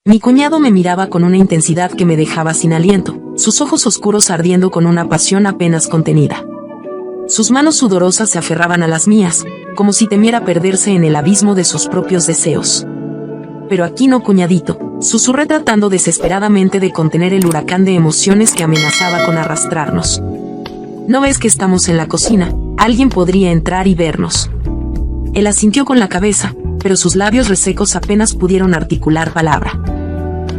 Mi cuñado me miraba con una intensidad que me dejaba sin aliento, sus ojos oscuros ardiendo con una pasión apenas contenida. Sus manos sudorosas se aferraban a las mías, como si temiera perderse en el abismo de sus propios deseos. Pero aquí no, cuñadito, susurré tratando desesperadamente de contener el huracán de emociones que amenazaba con arrastrarnos. ¿No ves que estamos en la cocina? Alguien podría entrar y vernos. Él asintió con la cabeza, pero sus labios resecos apenas pudieron articular palabra.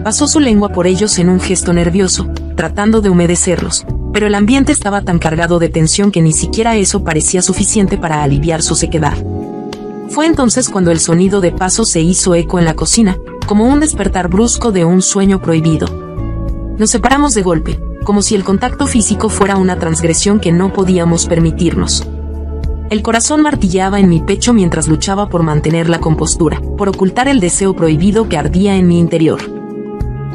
Pasó su lengua por ellos en un gesto nervioso, tratando de humedecerlos, pero el ambiente estaba tan cargado de tensión que ni siquiera eso parecía suficiente para aliviar su sequedad. Fue entonces cuando el sonido de pasos se hizo eco en la cocina, como un despertar brusco de un sueño prohibido. Nos separamos de golpe, como si el contacto físico fuera una transgresión que no podíamos permitirnos. El corazón martilleaba en mi pecho mientras luchaba por mantener la compostura, por ocultar el deseo prohibido que ardía en mi interior.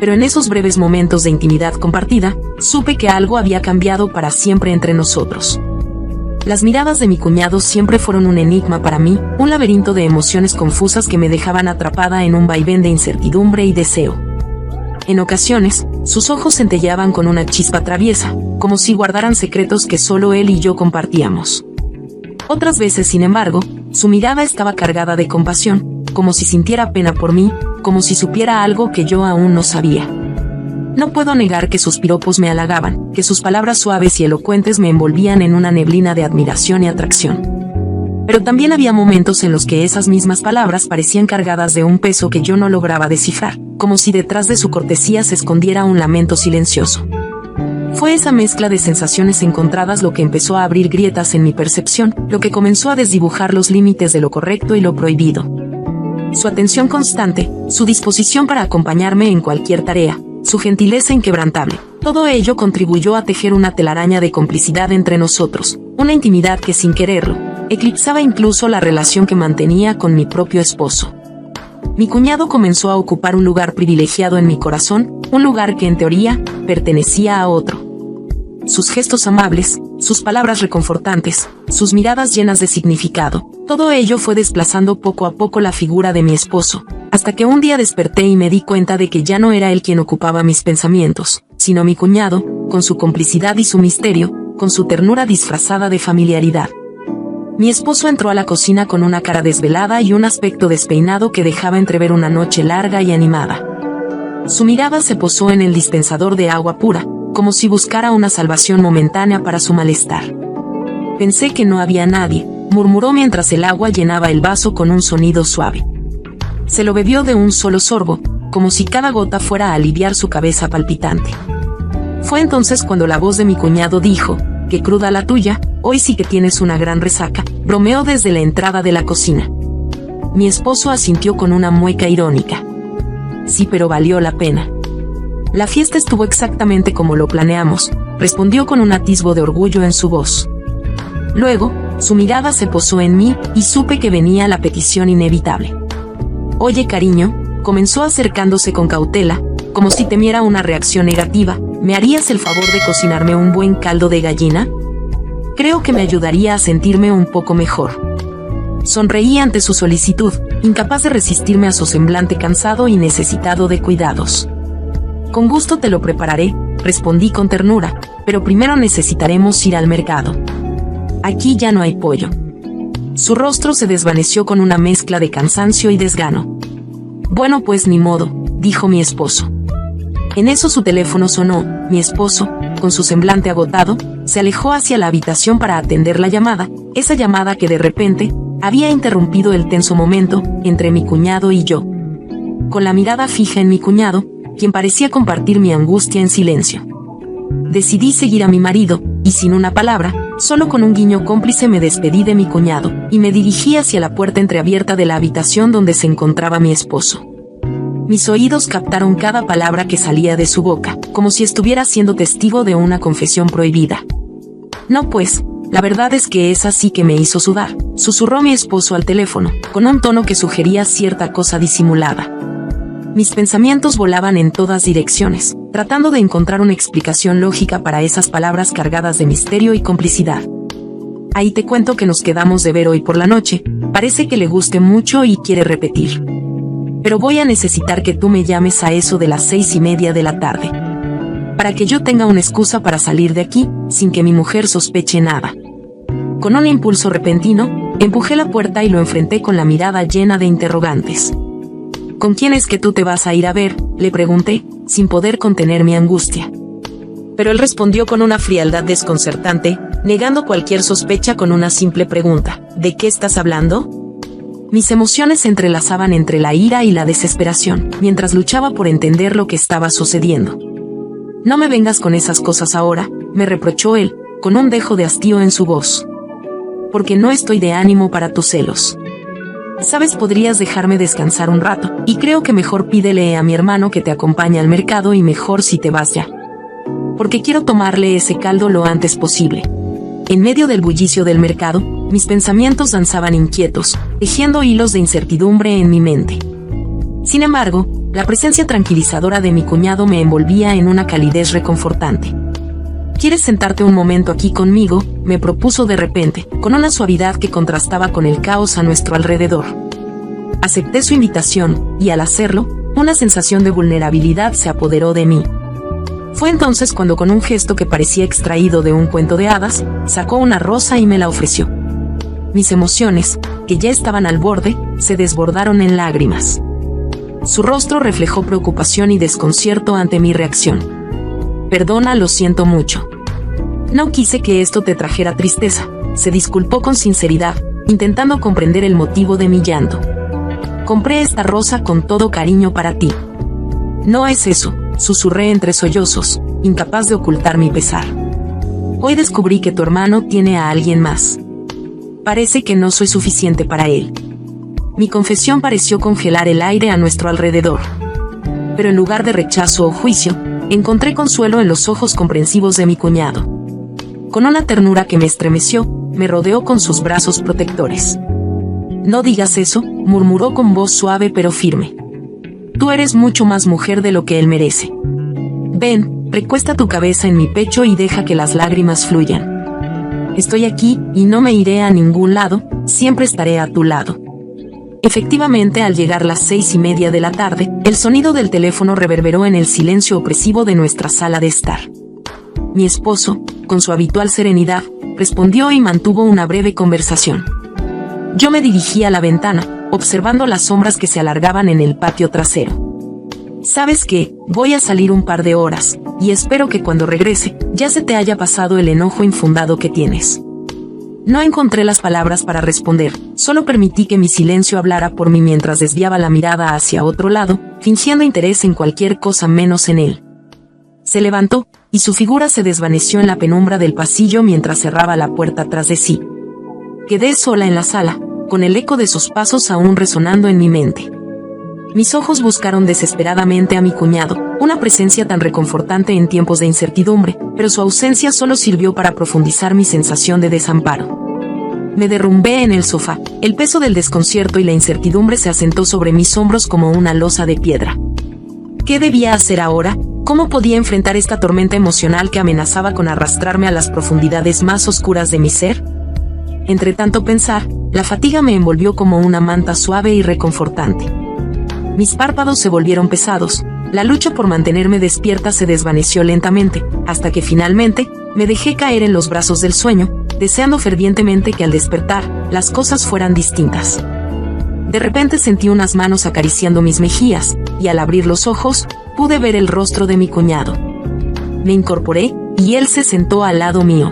Pero en esos breves momentos de intimidad compartida, supe que algo había cambiado para siempre entre nosotros. Las miradas de mi cuñado siempre fueron un enigma para mí, un laberinto de emociones confusas que me dejaban atrapada en un vaivén de incertidumbre y deseo. En ocasiones, sus ojos centelleaban con una chispa traviesa, como si guardaran secretos que solo él y yo compartíamos. Otras veces, sin embargo, su mirada estaba cargada de compasión, como si sintiera pena por mí, como si supiera algo que yo aún no sabía. No puedo negar que sus piropos me halagaban, que sus palabras suaves y elocuentes me envolvían en una neblina de admiración y atracción. Pero también había momentos en los que esas mismas palabras parecían cargadas de un peso que yo no lograba descifrar, como si detrás de su cortesía se escondiera un lamento silencioso. Fue esa mezcla de sensaciones encontradas lo que empezó a abrir grietas en mi percepción, lo que comenzó a desdibujar los límites de lo correcto y lo prohibido. Su atención constante, su disposición para acompañarme en cualquier tarea, su gentileza inquebrantable, todo ello contribuyó a tejer una telaraña de complicidad entre nosotros, una intimidad que sin quererlo, eclipsaba incluso la relación que mantenía con mi propio esposo. Mi cuñado comenzó a ocupar un lugar privilegiado en mi corazón, un lugar que en teoría pertenecía a otro. Sus gestos amables, sus palabras reconfortantes, sus miradas llenas de significado, todo ello fue desplazando poco a poco la figura de mi esposo, hasta que un día desperté y me di cuenta de que ya no era él quien ocupaba mis pensamientos, sino mi cuñado, con su complicidad y su misterio, con su ternura disfrazada de familiaridad. Mi esposo entró a la cocina con una cara desvelada y un aspecto despeinado que dejaba entrever una noche larga y animada. Su mirada se posó en el dispensador de agua pura, como si buscara una salvación momentánea para su malestar. Pensé que no había nadie, murmuró mientras el agua llenaba el vaso con un sonido suave. Se lo bebió de un solo sorbo, como si cada gota fuera a aliviar su cabeza palpitante. Fue entonces cuando la voz de mi cuñado dijo: «Qué cruda la tuya, hoy sí que tienes una gran resaca», bromeó desde la entrada de la cocina. Mi esposo asintió con una mueca irónica. «Sí, pero valió la pena. La fiesta estuvo exactamente como lo planeamos», respondió con un atisbo de orgullo en su voz. Luego, su mirada se posó en mí, y supe que venía la petición inevitable. «Oye, cariño», comenzó acercándose con cautela, como si temiera una reacción negativa, ¿me harías el favor de cocinarme un buen caldo de gallina? Creo que me ayudaría a sentirme un poco mejor. Sonreí ante su solicitud, incapaz de resistirme a su semblante cansado y necesitado de cuidados. «Con gusto te lo prepararé», respondí con ternura, «pero primero necesitaremos ir al mercado. Aquí ya no hay pollo». Su rostro se desvaneció con una mezcla de cansancio y desgano. «Bueno, pues ni modo», dijo mi esposo. En eso su teléfono sonó. Mi esposo, con su semblante agotado, se alejó hacia la habitación para atender la llamada, esa llamada que de repente había interrumpido el tenso momento entre mi cuñado y yo. Con la mirada fija en mi cuñado, quien parecía compartir mi angustia en silencio, decidí seguir a mi marido, y sin una palabra, solo con un guiño cómplice me despedí de mi cuñado, y me dirigí hacia la puerta entreabierta de la habitación donde se encontraba mi esposo. Mis oídos captaron cada palabra que salía de su boca, como si estuviera siendo testigo de una confesión prohibida. «No, pues, la verdad es que esa sí que me hizo sudar», susurró mi esposo al teléfono, con un tono que sugería cierta cosa disimulada. Mis pensamientos volaban en todas direcciones, tratando de encontrar una explicación lógica para esas palabras cargadas de misterio y complicidad. «Ahí te cuento que nos quedamos de ver hoy por la noche, parece que le guste mucho y quiere repetir». pero voy a necesitar que tú me llames a eso de las 6:30 de la tarde. Para que yo tenga una excusa para salir de aquí, sin que mi mujer sospeche nada. Con un impulso repentino, empujé la puerta y lo enfrenté con la mirada llena de interrogantes. ¿Con quién es que tú te vas a ir a ver?, le pregunté, sin poder contener mi angustia. Pero él respondió con una frialdad desconcertante, negando cualquier sospecha con una simple pregunta: ¿de qué estás hablando? Mis emociones se entrelazaban entre la ira y la desesperación, mientras luchaba por entender lo que estaba sucediendo. No me vengas con esas cosas ahora, me reprochó él, con un dejo de hastío en su voz. Porque no estoy de ánimo para tus celos. Sabes, podrías dejarme descansar un rato, y creo que mejor pídele a mi hermano que te acompañe al mercado y mejor si te vas ya. Porque quiero tomarle ese caldo lo antes posible. En medio del bullicio del mercado, mis pensamientos danzaban inquietos, tejiendo hilos de incertidumbre en mi mente. Sin embargo, la presencia tranquilizadora de mi cuñado me envolvía en una calidez reconfortante. ¿Quieres sentarte un momento aquí conmigo?, me propuso de repente, con una suavidad que contrastaba con el caos a nuestro alrededor. Acepté su invitación, y al hacerlo, una sensación de vulnerabilidad se apoderó de mí. Fue entonces cuando, con un gesto que parecía extraído de un cuento de hadas, sacó una rosa y me la ofreció. Mis emociones, que ya estaban al borde, se desbordaron en lágrimas. Su rostro reflejó preocupación y desconcierto ante mi reacción. Perdona, lo siento mucho. No quise que esto te trajera tristeza, se disculpó con sinceridad, intentando comprender el motivo de mi llanto. Compré esta rosa con todo cariño para ti. No es eso, susurré entre sollozos, incapaz de ocultar mi pesar. Hoy descubrí que tu hermano tiene a alguien más. Parece que no soy suficiente para él. Mi confesión pareció congelar el aire a nuestro alrededor. Pero en lugar de rechazo o juicio, encontré consuelo en los ojos comprensivos de mi cuñado. Con una ternura que me estremeció, me rodeó con sus brazos protectores. No digas eso, murmuró con voz suave pero firme. Tú eres mucho más mujer de lo que él merece. Ven, recuesta tu cabeza en mi pecho y deja que las lágrimas fluyan. Estoy aquí, y no me iré a ningún lado, siempre estaré a tu lado. Efectivamente, al llegar las 6:30 de la tarde, el sonido del teléfono reverberó en el silencio opresivo de nuestra sala de estar. Mi esposo, con su habitual serenidad, respondió y mantuvo una breve conversación. Yo me dirigí a la ventana, observando las sombras que se alargaban en el patio trasero. ¿Sabes qué? Voy a salir un par de horas, y espero que cuando regrese, ya se te haya pasado el enojo infundado que tienes. No encontré las palabras para responder, solo permití que mi silencio hablara por mí mientras desviaba la mirada hacia otro lado, fingiendo interés en cualquier cosa menos en él. Se levantó, y su figura se desvaneció en la penumbra del pasillo mientras cerraba la puerta tras de sí. Quedé sola en la sala, con el eco de sus pasos aún resonando en mi mente. Mis ojos buscaron desesperadamente a mi cuñado, una presencia tan reconfortante en tiempos de incertidumbre, pero su ausencia solo sirvió para profundizar mi sensación de desamparo. Me derrumbé en el sofá, el peso del desconcierto y la incertidumbre se asentó sobre mis hombros como una losa de piedra. ¿Qué debía hacer ahora? ¿Cómo podía enfrentar esta tormenta emocional que amenazaba con arrastrarme a las profundidades más oscuras de mi ser? Entre tanto pensar, la fatiga me envolvió como una manta suave y reconfortante. Mis párpados se volvieron pesados, la lucha por mantenerme despierta se desvaneció lentamente, hasta que finalmente, me dejé caer en los brazos del sueño, deseando fervientemente que al despertar, las cosas fueran distintas. De repente sentí unas manos acariciando mis mejillas, y al abrir los ojos, pude ver el rostro de mi cuñado. Me incorporé, y él se sentó al lado mío.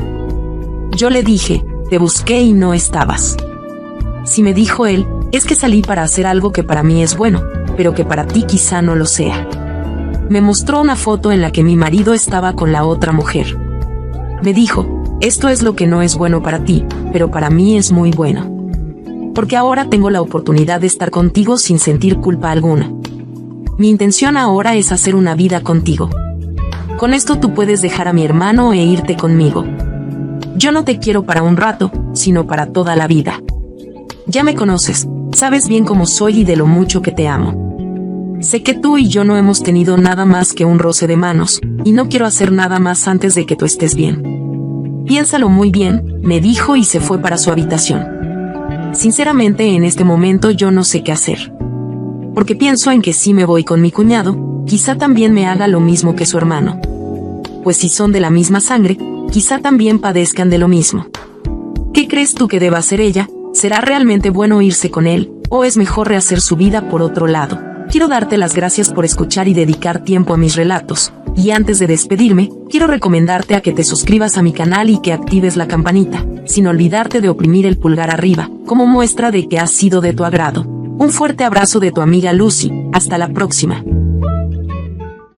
Yo le dije, te busqué y no estabas. Si, me dijo él, es que salí para hacer algo que para mí es bueno, pero que para ti quizá no lo sea. Me mostró una foto en la que mi marido estaba con la otra mujer. Me dijo, esto es lo que no es bueno para ti, pero para mí es muy bueno. Porque ahora tengo la oportunidad de estar contigo sin sentir culpa alguna. Mi intención ahora es hacer una vida contigo. Con esto tú puedes dejar a mi hermano e irte conmigo. Yo no te quiero para un rato, sino para toda la vida. Ya me conoces, sabes bien cómo soy y de lo mucho que te amo. Sé que tú y yo no hemos tenido nada más que un roce de manos, y no quiero hacer nada más antes de que tú estés bien. Piénsalo muy bien, me dijo y se fue para su habitación. Sinceramente, en este momento yo no sé qué hacer. porque pienso en que si me voy con mi cuñado, quizá también me haga lo mismo que su hermano. Pues si son de la misma sangre, quizá también padezcan de lo mismo. ¿Qué crees tú que deba hacer ella? ¿Será realmente bueno irse con él, o es mejor rehacer su vida por otro lado? Quiero darte las gracias por escuchar y dedicar tiempo a mis relatos, y antes de despedirme, quiero recomendarte a que te suscribas a mi canal y que actives la campanita, sin olvidarte de oprimir el pulgar arriba, como muestra de que ha sido de tu agrado. Un fuerte abrazo de tu amiga Lucy, hasta la próxima.